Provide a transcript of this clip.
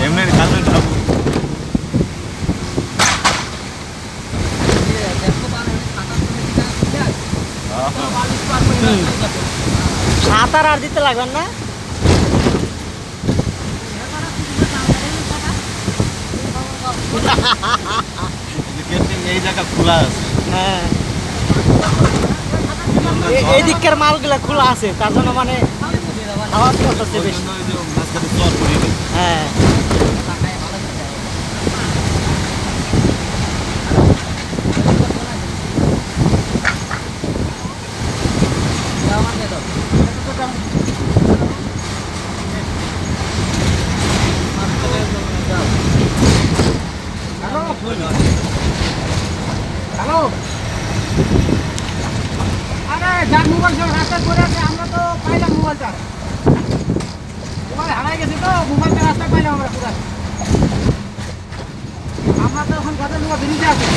এমনি কাজে যাবো। সাঁতার আর দিতে লাগবেন না। এই জায়গা খোলা আছে। হ্যাঁ, এই দিককার মালগুলা খোলা আছে, তার জন্য মানে আওয়াজ করতেছে বেশি। হ্যাঁ, হ্যালো, আরে যার মোবাইল সব রাস্তায় পড়ে আছে, আমরা তো পাইলাম মোবাইলটা। মোবাইল হারাই গেছে তো, মোবাইলটা রাস্তায় পাইলাম আমরা পুরা। আমরা তো এখন ঘরের লোক বেরিয়ে আছে।